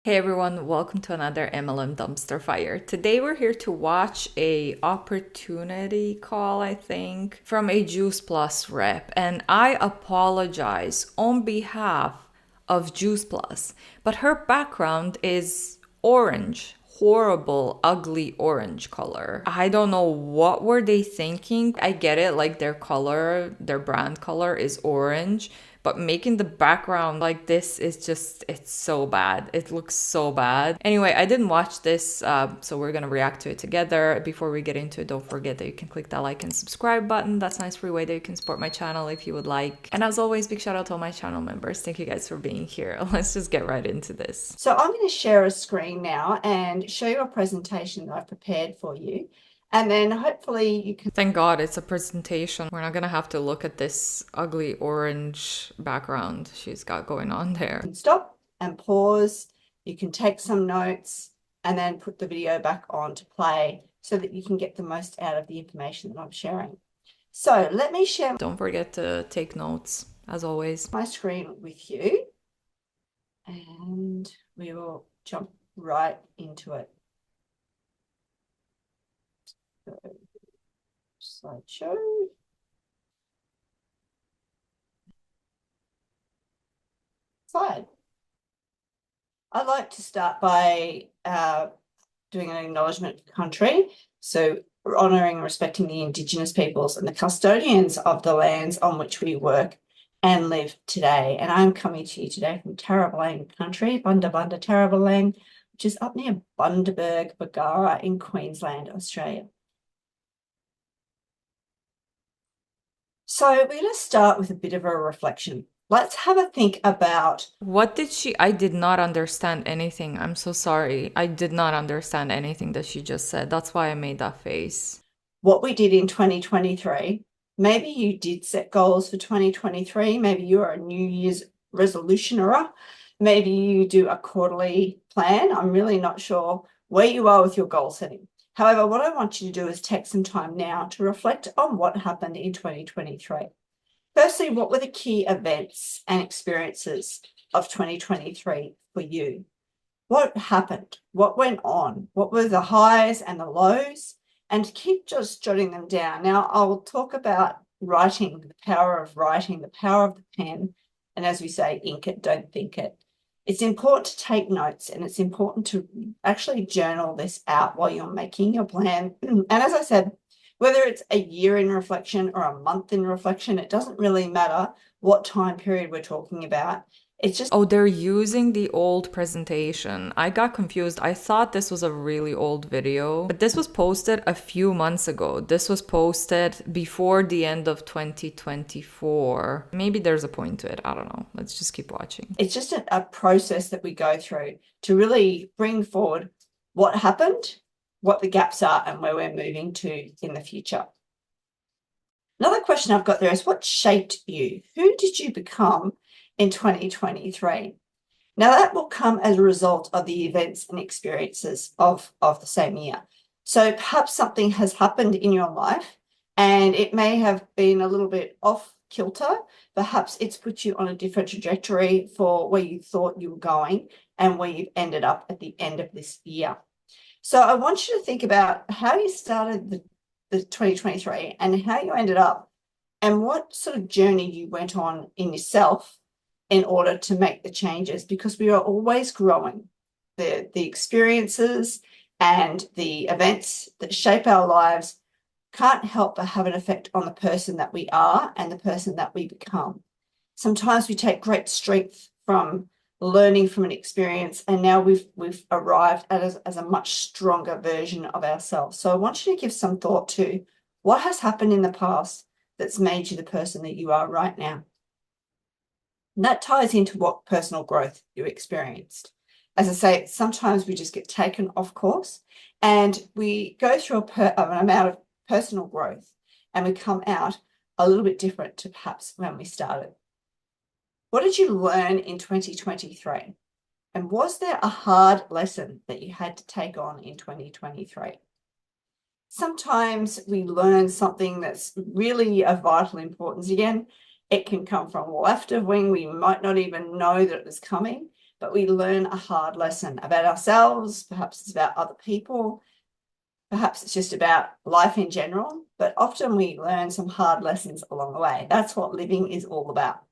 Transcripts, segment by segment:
Hey everyone, welcome to another MLM Dumpster Fire. Today we're here to watch a opportunity call, I think, from a juiceplus rep. And I apologize on behalf of juiceplus, but her background is orange, horrible, ugly orange color. I don't know what were they thinking. I get it, like their color, their brand color is orange, but making the background like this is just, it's so bad. It looks so bad. Anyway, I didn't watch this, so we're gonna react to it together. Before we get into it, don't forget that you can click that like and subscribe button. That's a nice free way that you can support my channel if you would like. And as always, big shout out to all my channel members. Thank you guys for being here. Let's just get right into this. So I'm going to share a screen now and show you a presentation that I've prepared for you. And then hopefully you can Thank God it's a presentation. We're not gonna have to look at this ugly orange background she's got going on there. stop and pause. You can take some notes and then put the video back on to play so that you can get the most out of the information that I'm sharing. So let me share Don't forget to take notes, as always. my screen with you and we will jump right into it. So, slideshow. Slide. I'd like to start by doing an acknowledgement of country. So honouring and respecting the Indigenous peoples and the custodians of the lands on which we work and live today. And I'm coming to you today from Tarrabalang country, Bunda Bunda Tarrabalang, which is up near Bundaberg, Bargara in Queensland, Australia. So we're going to start with a bit of a reflection. Let's have a think about What did she? I did not understand anything. I'm so sorry. I did not understand anything that she just said. That's why I made that face. what we did in 2023. Maybe you did set goals for 2023. Maybe you are a New Year's resolutioner. Maybe you do a quarterly plan. I'm really not sure where you are with your goal setting. However, what I want you to do is take some time now to reflect on what happened in 2023. Firstly, what were the key events and experiences of 2023 for you? What happened? What went on? What were the highs and the lows? And keep just jotting them down. Now, I'll talk about writing, the power of writing, the power of the pen. And as we say, ink it, don't think it. It's important to take notes and it's important to actually journal this out while you're making your plan. And as I said, whether it's a year in reflection or a month in reflection, it doesn't really matter what time period we're talking about. It's just, Oh, they're using the old presentation. I got confused. I thought this was a really old video, but this was posted a few months ago. This was posted before the end of 2024. Maybe there's a point to it. I don't know. Let's just keep watching. it's just a process that we go through to really bring forward what happened, what the gaps are, and where we're moving to in the future. Another question I've got there is what shaped you? Who did you become in 2023? Now, that will come as a result of the events and experiences of the same year. So perhaps something has happened in your life and it may have been a little bit off kilter. Perhaps it's put you on a different trajectory for where you thought you were going and where you've ended up at the end of this year. So I want you to think about how you started the 2023 and how you ended up and what sort of journey you went on in yourself in order to make the changes, because we are always growing. The experiences and the events that shape our lives can't help but have an effect on the person that we are and the person that we become. Sometimes we take great strength from learning from an experience, and now we've arrived as a much stronger version of ourselves. So I want you to give some thought to what has happened in the past that's made you the person that you are right now. And that ties into what personal growth you experienced. As I say, sometimes we just get taken off course and we go through an amount of personal growth and we come out a little bit different to perhaps when we started. What did you learn in 2023? And was there a hard lesson that you had to take on in 2023? Sometimes we learn something that's really of vital importance. Again, it can come from left of wing. We might not even know that it was coming. but we learn a hard lesson about ourselves. Perhaps it's about other people. Perhaps it's just about life in general, but often we learn some hard lessons along the way. That's what living is all about.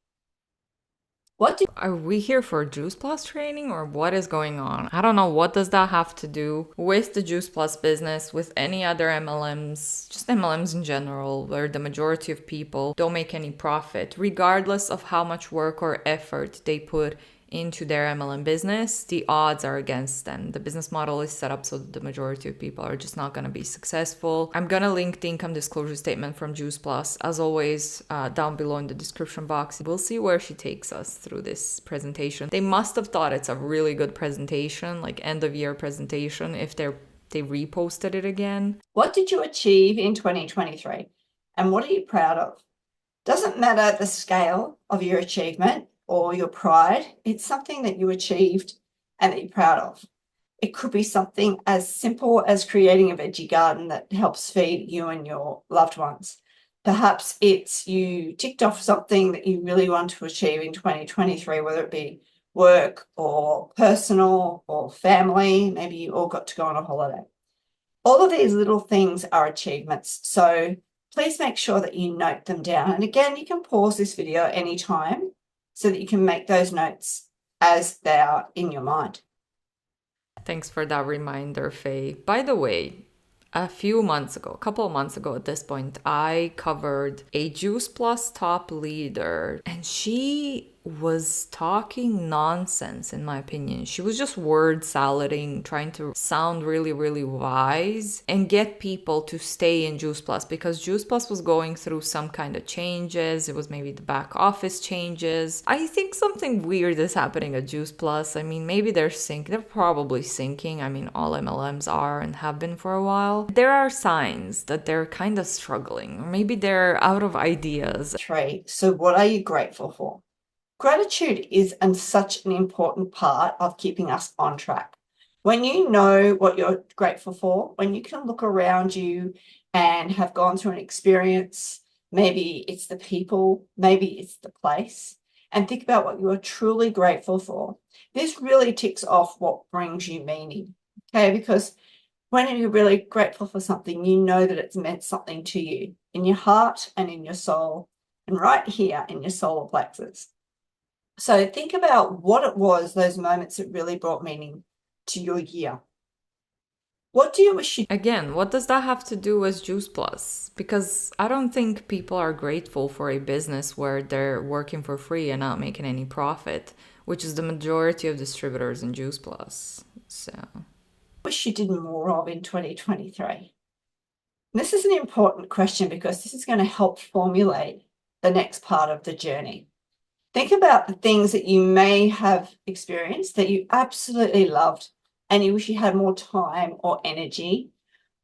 Are we here for Juice Plus training or what is going on? I don't know. What does that have to do with the Juice Plus business, with any other MLMs, just MLMs in general, where the majority of people don't make any profit, regardless of how much work or effort they put into their MLM business? The odds are against them. The business model is set up so that the majority of people are just not going to be successful. I'm going to link the income disclosure statement from Juice Plus, as always, down below in the description box. We'll see where she takes us through this presentation. They must have thought it's a really good presentation, like end of year presentation, if they reposted it again. What did you achieve in 2023? And what are you proud of? Doesn't matter the scale of your achievement or your pride, it's something that you achieved and that you're proud of. It could be something as simple as creating a veggie garden that helps feed you and your loved ones. Perhaps it's you ticked off something that you really want to achieve in 2023, whether it be work or personal or family. Maybe you all got to go on a holiday. All of these little things are achievements. So please make sure that you note them down. And again, you can pause this video anytime so that you can make those notes as they are in your mind. Thanks for that reminder, Faye. By the way, a couple of months ago at this point, I covered a Juice Plus top leader, and she was talking nonsense, in my opinion. She was just word salading, trying to sound really, really wise and get people to stay in Juice Plus, because Juice Plus was going through some kind of changes. It was maybe the back office changes. I think something weird is happening at Juice Plus. I mean, maybe they're probably sinking. I mean, all MLMs are and have been for a while. There are signs that they're kind of struggling, or maybe they're out of ideas. 3. So what are you grateful for? Gratitude is such an important part of keeping us on track. When you know what you're grateful for, when you can look around you and have gone through an experience, maybe it's the people, maybe it's the place, and think about what you are truly grateful for. This really ticks off what brings you meaning, okay? Because when you're really grateful for something, you know that it's meant something to you in your heart and in your soul, and right here in your solar plexus. So think about what it was, those moments that really brought meaning to your year. What do you wish you... Again, what does that have to do with Juice Plus? Because I don't think people are grateful for a business where they're working for free and not making any profit, which is the majority of distributors in Juice Plus. So, wish you did more of in 2023? This is an important question because this is going to help formulate the next part of the journey. Think about the things that you may have experienced that you absolutely loved and you wish you had more time or energy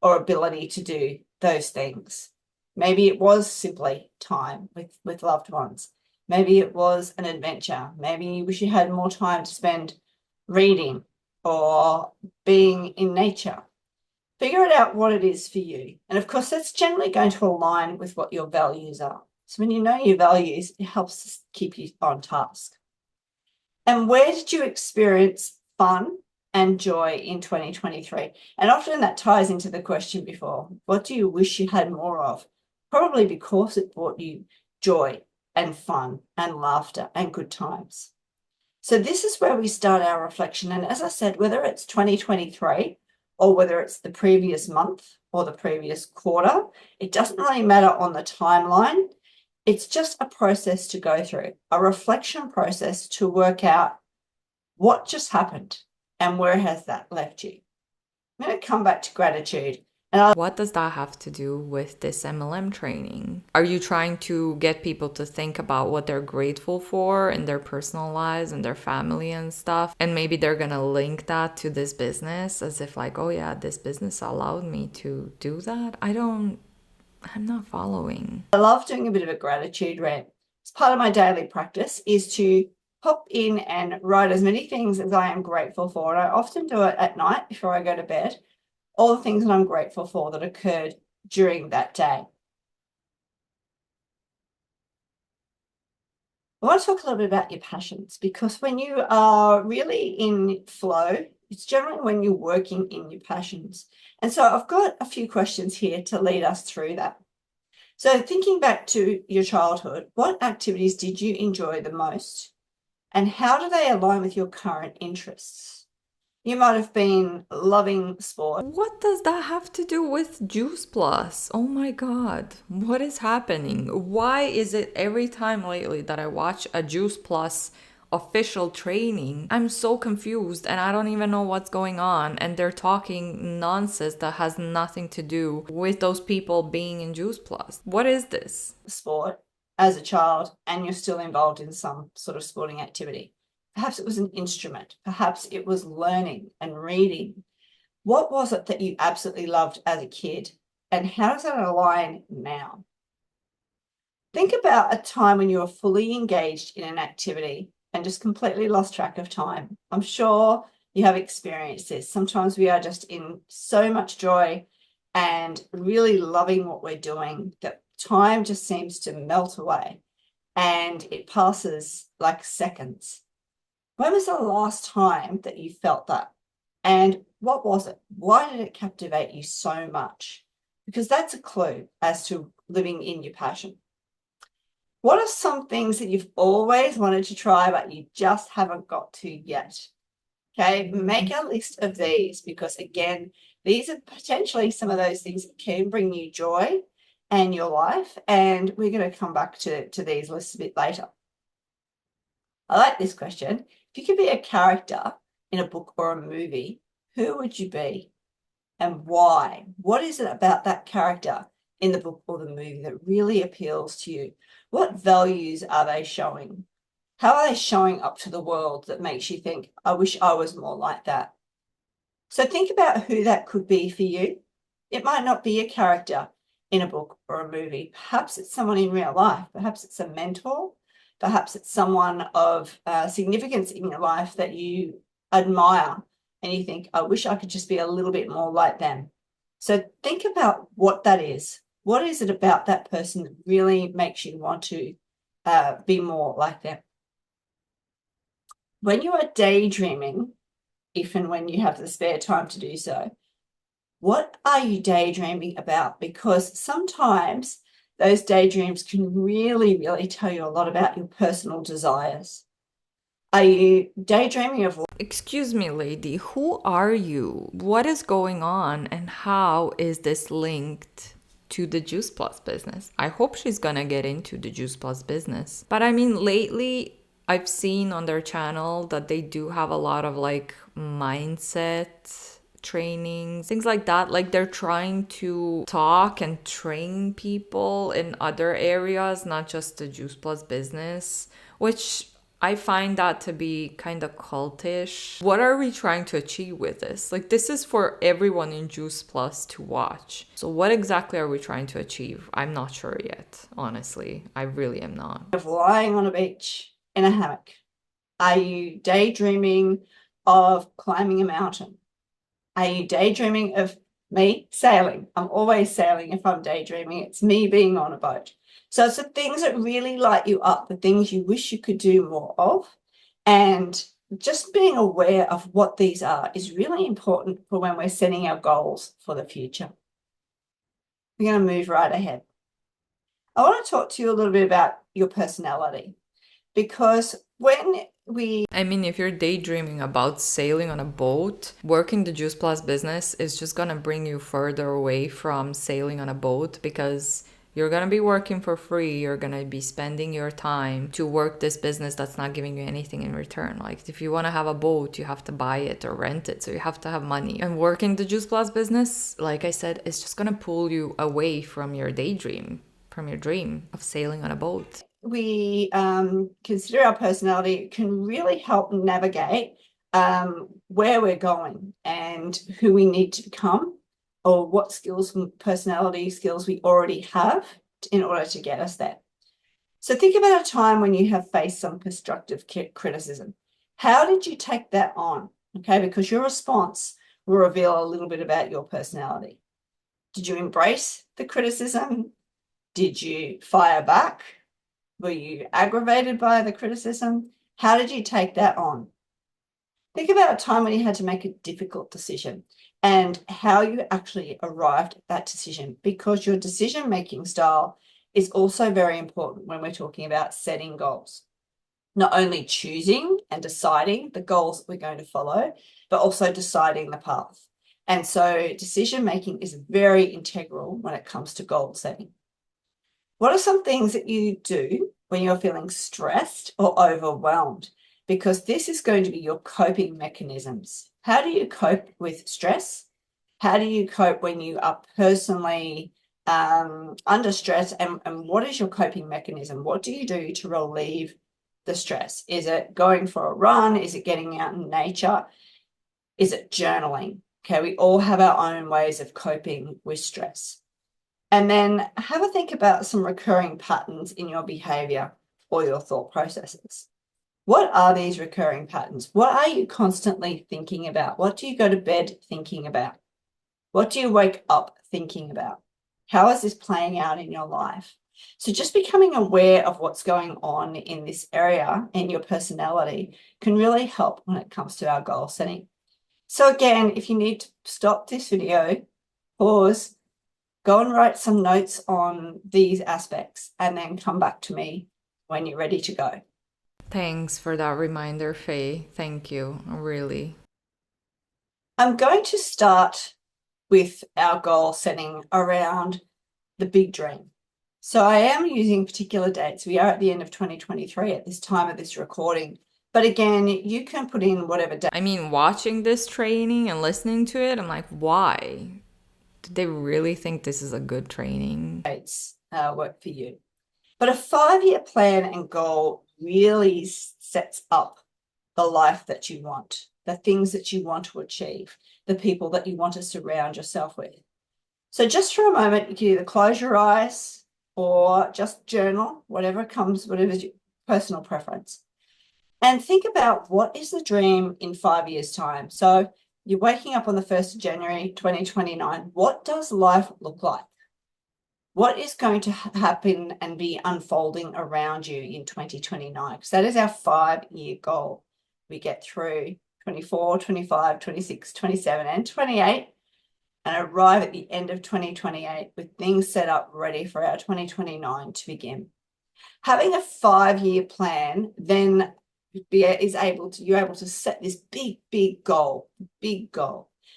or ability to do those things. Maybe it was simply time with loved ones. Maybe it was an adventure. Maybe you wish you had more time to spend reading or being in nature. Figure it out what it is for you. And of course, that's generally going to align with what your values are. So when you know your values, it helps keep you on task. And where did you experience fun and joy in 2023? And often that ties into the question before, what do you wish you had more of? Probably because it brought you joy and fun and laughter and good times. So this is where we start our reflection. And as I said, whether it's 2023 or whether it's the previous month or the previous quarter, it doesn't really matter on the timeline. It's just a process to go through, a reflection process to work out what just happened and where has that left you. I'm going to come back to gratitude. What does that have to do with this MLM training? Are you trying to get people to think about what they're grateful for in their personal lives and their family and stuff? And maybe they're gonna link that to this business as if like, oh yeah, this business allowed me to do that? I'm not following. I love doing a bit of a gratitude rant. It's part of my daily practice is to pop in and write as many things as I am grateful for. And I often do it at night before I go to bed. All the things that I'm grateful for that occurred during that day. I want to talk a little bit about your passions, because when you are really in flow, it's generally when you're working in your passions. And so I've got a few questions here to lead us through that. So thinking back to your childhood, what activities did you enjoy the most? And how do they align with your current interests? You might have been loving sport. What does that have to do with Juice Plus? Oh my god, what is happening? Why is it every time lately that I watch a Juice Plus official training, I'm so confused and I don't even know what's going on, and they're talking nonsense that has nothing to do with those people being in Juice Plus? What is this? Sport as a child and you're still involved in some sort of sporting activity. Perhaps it was an instrument. Perhaps it was learning and reading. What was it that you absolutely loved as a kid? And how does that align now? Think about a time when you were fully engaged in an activity and just completely lost track of time. I'm sure you have experienced this. Sometimes we are just in so much joy and really loving what we're doing that time just seems to melt away and it passes like seconds. When was the last time that you felt that? And what was it? Why did it captivate you so much? Because that's a clue as to living in your passion. What are some things that you've always wanted to try, but you just haven't got to yet? Okay, make a list of these, because again, these are potentially some of those things that can bring you joy and your life. And we're going to come back to these lists a bit later. I like this question. If you could be a character in a book or a movie, who would you be and why? What is it about that character in the book or the movie that really appeals to you? What values are they showing? How are they showing up to the world that makes you think, I wish I was more like that? So think about who that could be for you. It might not be a character in a book or a movie. Perhaps it's someone in real life. Perhaps it's a mentor. Perhaps it's someone of significance in your life that you admire and you think, I wish I could just be a little bit more like them. So think about what that is. What is it about that person that really makes you want to be more like them? When you are daydreaming, if and when you have the spare time to do so, what are you daydreaming about? Because sometimes those daydreams can really, really tell you a lot about your personal desires. Are you daydreaming of... Excuse me, lady, who are you? What is going on, and how is this linked to the Juice Plus business? I hope she's gonna get into the Juice Plus business. But I mean, lately I've seen on their channel that they do have a lot of like mindset trainings, things like that. Like they're trying to talk and train people in other areas, not just the Juice Plus business, which I find that to be kind of cultish. What are we trying to achieve with this? Like, this is for everyone in Juice Plus to watch. So what exactly are we trying to achieve? I'm not sure yet, honestly. I really am not. Of lying on a beach in a hammock? Are you daydreaming of climbing a mountain? Are you daydreaming of me sailing? I'm always sailing if I'm daydreaming. It's me being on a boat. So it's the things that really light you up, the things you wish you could do more of. And just being aware of what these are is really important for when we're setting our goals for the future. We're going to move right ahead. I want to talk to you a little bit about your personality, because if you're daydreaming about sailing on a boat, working the Juice Plus business is just gonna bring you further away from sailing on a boat, because you're gonna be working for free. You're gonna be spending your time to work this business that's not giving you anything in return. Like if you wanna have a boat, you have to buy it or rent it. So you have to have money. And working the Juice Plus business, like I said, is just gonna pull you away from your daydream, from your dream of sailing on a boat. We consider our personality can really help navigate where we're going and who we need to become, or what skills, personality skills we already have in order to get us there. So think about a time when you have faced some constructive criticism. How did you take that on? Okay, because your response will reveal a little bit about your personality. Did you embrace the criticism? Did you fire back? Were you aggravated by the criticism? How did you take that on? Think about a time when you had to make a difficult decision and how you actually arrived at that decision, because your decision-making style is also very important when we're talking about setting goals. Not only choosing and deciding the goals that we're going to follow, but also deciding the path. And so decision-making is very integral when it comes to goal setting. What are some things that you do when you're feeling stressed or overwhelmed? Because this is going to be your coping mechanisms. How do you cope with stress? How do you cope when you are personally under stress? And what is your coping mechanism? What do you do to relieve the stress? Is it going for a run? Is it getting out in nature? Is it journaling? Okay, we all have our own ways of coping with stress. And then have a think about some recurring patterns in your behavior or your thought processes. What are these recurring patterns? What are you constantly thinking about? What do you go to bed thinking about? What do you wake up thinking about? How is this playing out in your life? So just becoming aware of what's going on in this area in your personality can really help when it comes to our goal setting. So again, if you need to stop this video, pause, go and write some notes on these aspects, and then come back to me when you're ready to go. Thanks for that reminder, Faye. Thank you, really. I'm going to start with our goal setting around the big dream. So I am using particular dates. We are at the end of 2023 at this time of this recording. But again, you can put in whatever date. I mean, watching this training and listening to it, I'm like, why? Did they really think this is a good training? Dates work for you. But a 5-year plan and goal really sets up the life that you want, the things that you want to achieve, the people that you want to surround yourself with. So just for a moment, you can either close your eyes or just journal, whatever's your personal preference. And think about, what is the dream in 5 years' time? So you're waking up on the 1st of January, 2029. What does life look like? What is going to happen and be unfolding around you in 2029? Because that is our 5-year goal. We get through 24, 25, 26, 27, and 28, and arrive at the end of 2028 with things set up ready for our 2029 to begin. Having a 5-year plan then you're able to set this big goal, and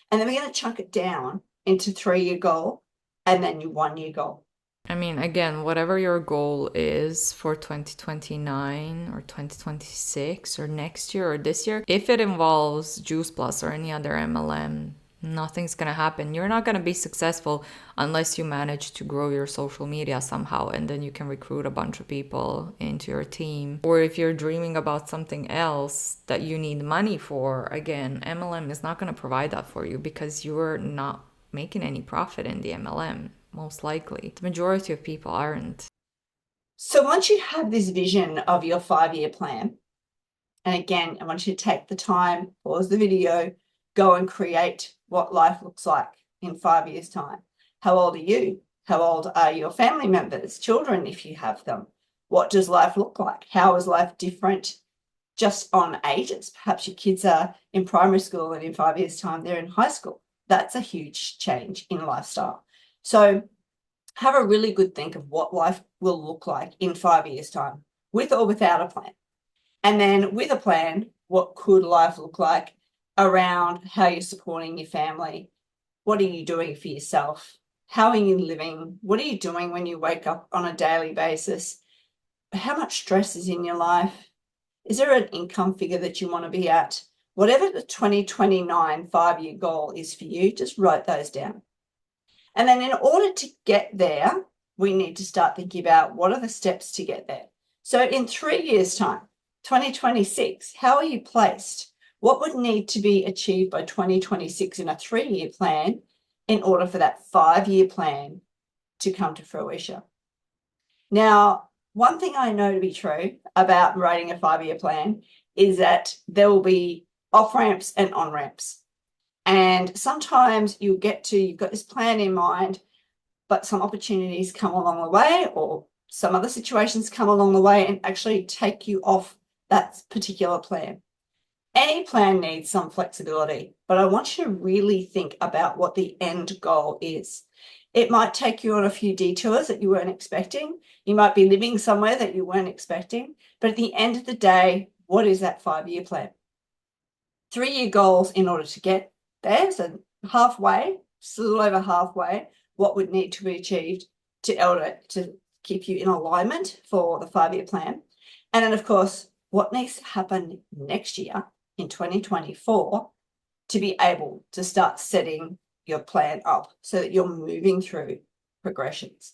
then we're going to chunk it down into 3-year goal and then your 1-year goal. I mean, again, whatever your goal is for 2029 or 2026 or next year or this year, if it involves juiceplus or any other MLM, nothing's gonna happen. You're not gonna be successful unless you manage to grow your social media somehow, and then you can recruit a bunch of people into your team. Or if you're dreaming about something else that you need money for, again, MLM is not gonna provide that for you because you're not making any profit in the MLM. Most likely. The majority of people aren't. So once you have this vision of your 5-year plan, and again, I want you to take the time, pause the video, go and create what life looks like in 5 years' time. How old are you? How old are your family members, children, if you have them? What does life look like? How is life different just on ages? Perhaps your kids are in primary school and in 5 years' time, they're in high school. That's a huge change in lifestyle. So have a really good think of what life will look like in 5 years' time, with or without a plan. And then with a plan, what could life look like around how you're supporting your family? What are you doing for yourself? How are you living? What are you doing when you wake up on a daily basis? How much stress is in your life? Is there an income figure that you want to be at? Whatever the 2029 5-year goal is for you, just write those down. And then in order to get there, we need to start thinking about what are the steps to get there. So in 3 years' time, 2026, how are you placed? What would need to be achieved by 2026 in a 3-year plan in order for that 5-year plan to come to fruition? Now, one thing I know to be true about writing a 5-year plan is that there will be off-ramps and on-ramps. And sometimes you've got this plan in mind, but some opportunities come along the way, or some other situations come along the way and actually take you off that particular plan. Any plan needs some flexibility, but I want you to really think about what the end goal is. It might take you on a few detours that you weren't expecting. You might be living somewhere that you weren't expecting, but at the end of the day, what is that 5-year plan? 3-year goals in order to get there, so halfway, just a little over halfway, what would need to be achieved to keep you in alignment for the 5-year plan. And then, of course, what needs to happen next year in 2024 to be able to start setting your plan up so that you're moving through progressions.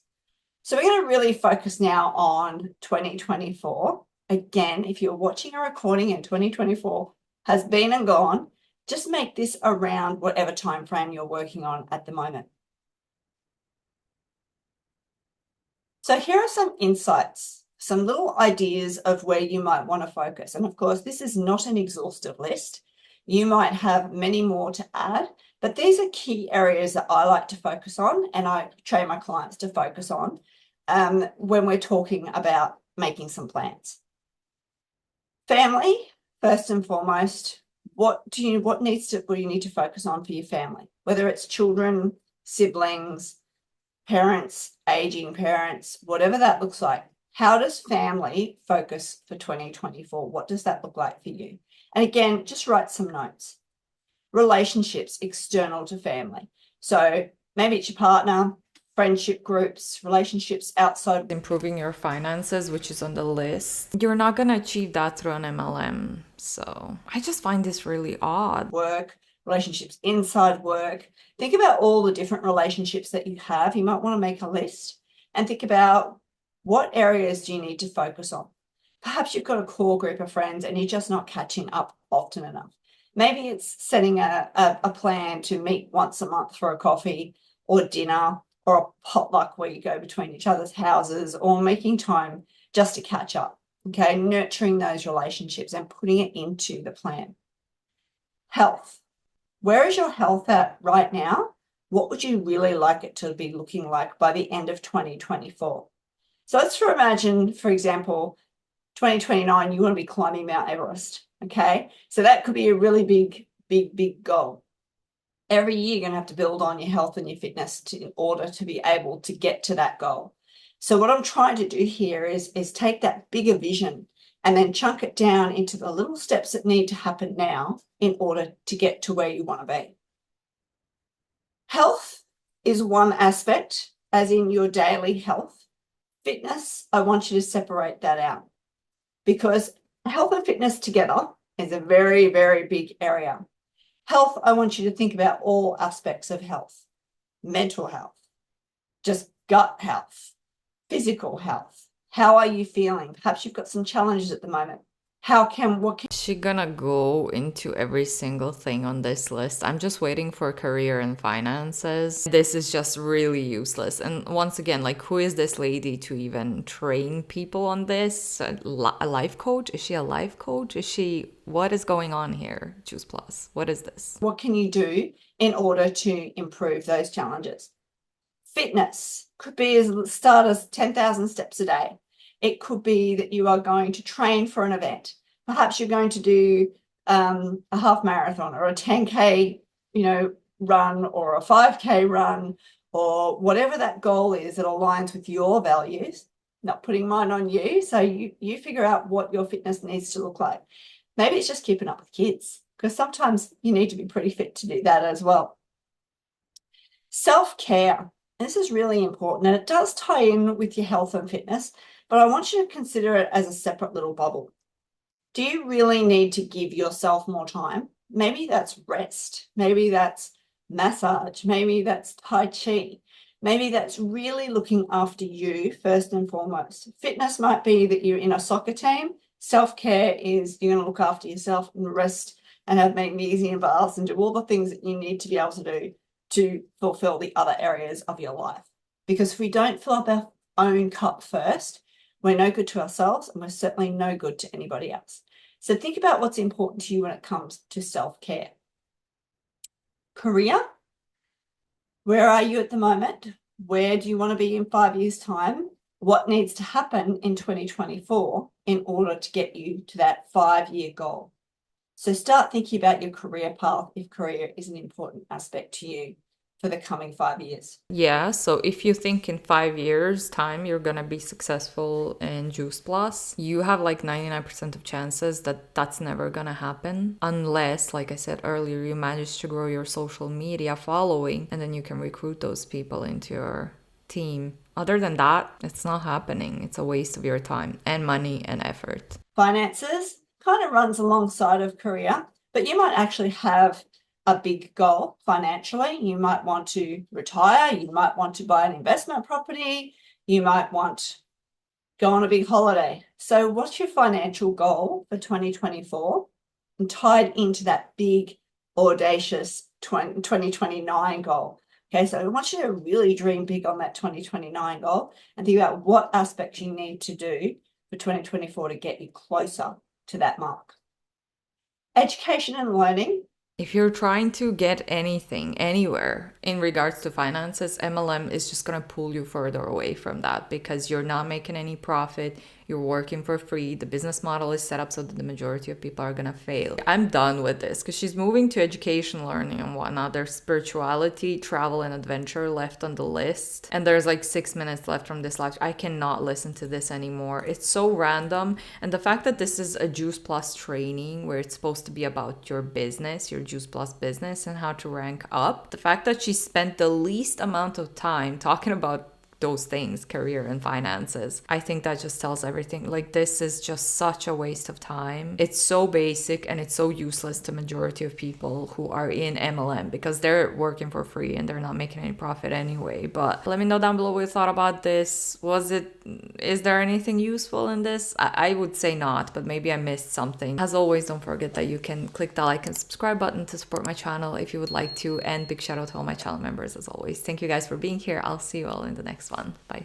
So we're going to really focus now on 2024. Again, if you're watching a recording in 2024 has been and gone, just make this around whatever time frame you're working on at the moment. So here are some insights, some little ideas of where you might want to focus. And of course, this is not an exhaustive list. You might have many more to add, but these are key areas that I like to focus on and I train my clients to focus on when we're talking about making some plans. Family, first and foremost, what do you need to focus on for your family? Whether it's children, siblings, parents, aging parents, whatever that looks like. How does family focus for 2024? What does that look like for you? And again, just write some notes. Relationships external to family. So maybe it's your partner, friendship groups, relationships outside. Improving your finances, which is on the list. You're not going to achieve that through an MLM. So I just find this really odd. Work, relationships inside work. Think about all the different relationships that you have. You might want to make a list and think about what areas do you need to focus on. Perhaps you've got a core group of friends and you're just not catching up often enough. Maybe it's setting a plan to meet once a month for a coffee or dinner or a potluck where you go between each other's houses, or making time just to catch up. Okay, nurturing those relationships and putting it into the plan. Health. Where is your health at right now? What would you really like it to be looking like by the end of 2024? So let's imagine, for example, 2029, you want to be climbing Mount Everest. Okay, so that could be a really big goal. Every year, you're going to have to build on your health and your fitness in order to be able to get to that goal. So what I'm trying to do here is take that bigger vision and then chunk it down into the little steps that need to happen now in order to get to where you want to be. Health is one aspect, as in your daily health. Fitness, I want you to separate that out because health and fitness together is a very, very big area. Health, I want you to think about all aspects of health, mental health, just gut health, physical health. How are you feeling? Perhaps you've got some challenges at the moment. Is she gonna go into every single thing on this list? I'm just waiting for career and finances. This is just really useless. And once again, like, who is this lady to even train people on this? A life coach? Is she a life coach? What is going on here? juiceplus. What is this? What can you do in order to improve those challenges? Fitness could be as start as 10,000 steps a day. It could be that you are going to train for an event. Perhaps you're going to do a half marathon or a 10K, run, or a 5K run, or whatever that goal is that aligns with your values. Not putting mine on you. So you figure out what your fitness needs to look like. Maybe it's just keeping up with kids, because sometimes you need to be pretty fit to do that as well. Self-care. This is really important, and it does tie in with your health and fitness, but I want you to consider it as a separate little bubble. Do you really need to give yourself more time? Maybe that's rest. Maybe that's massage. Maybe that's Tai Chi. Maybe that's really looking after you first and foremost. Fitness might be that you're in a soccer team. Self-care is you're going to look after yourself and rest and have magnesium baths and do all the things that you need to be able to do to fulfill the other areas of your life. Because if we don't fill up our own cup first, we're no good to ourselves, and we're certainly no good to anybody else. So think about what's important to you when it comes to self-care. Career. Where are you at the moment? Where do you want to be in 5 years' time? what needs to happen in 2024 in order to get you to that 5-year goal. So start thinking about your career path if career is an important aspect to you for the coming 5 years. Yeah, so if you think in 5 years time you're gonna be successful in Juice Plus, you have like 99% of chances that that's never gonna happen unless, like I said earlier, you manage to grow your social media following and then you can recruit those people into your team. Other than that, it's not happening. It's a waste of your time and money and effort. Finances kind of runs alongside of career, but you might actually have a big goal financially. You might want to retire, you might want to buy an investment property, you might want to go on a big holiday. So what's your financial goal for 2024 and tied into that big audacious 2029 goal? Okay, so I want you to really dream big on that 2029 goal and think about what aspects you need to do for 2024 to get you closer to that mark. Education and learning. If you're trying to get anything anywhere in regards to finances, MLM is just going to pull you further away from that because you're not making any profit. You're working for free. The business model is set up so that the majority of people are going to fail. I'm done with this because she's moving to education, learning, and whatnot. There's spirituality, travel, and adventure left on the list. And there's like 6 minutes left from this live. I cannot listen to this anymore. It's so random. And the fact that this is a Juice Plus training where it's supposed to be about your business, your Juice Plus business, and how to rank up. The fact that she spent the least amount of time talking about those things, career and finances, I think that just tells everything. Like, this is just such a waste of time. It's so basic and it's so useless to majority of people who are in MLM because they're working for free and they're not making any profit anyway. But let me know down below what you thought about this. Is there anything useful in this? I would say not, but maybe I missed something. As always, don't forget that you can click the like and subscribe button to support my channel if you would like to, and big shout out to all my channel members as always. Thank you guys for being here. I'll see you all in the next one. Bye.